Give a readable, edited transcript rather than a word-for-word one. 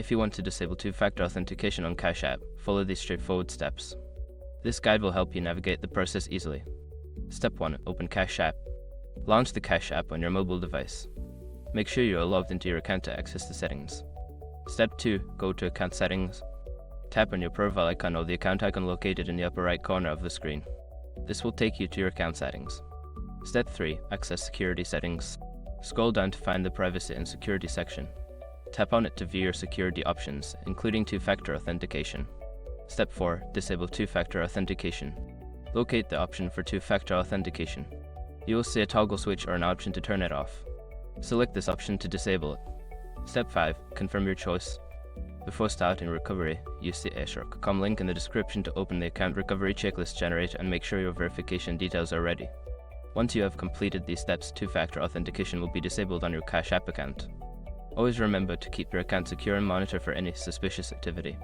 If you want to disable two-factor authentication on Cash App, follow these straightforward steps. This guide will help you navigate the process easily. Step 1. Open Cash App. Launch the Cash App on your mobile device. Make sure you are logged into your account to access the settings. Step 2. Go to Account Settings. Tap on your profile icon or the account icon located in the upper right corner of the screen. This will take you to your account settings. Step 3. Access Security Settings. Scroll down to find the Privacy and Security section. Tap on it to view your security options, including two-factor authentication. Step 4. Disable two-factor authentication. Locate the option for two-factor authentication. You will see a toggle switch or an option to turn it off. Select this option to disable it. Step 5. Confirm your choice. Before starting recovery, use the Asher.com link in the description to open the account recovery checklist generator and make sure your verification details are ready. Once you have completed these steps, two-factor authentication will be disabled on your Cash App account. Always remember to keep your account secure and monitor for any suspicious activity.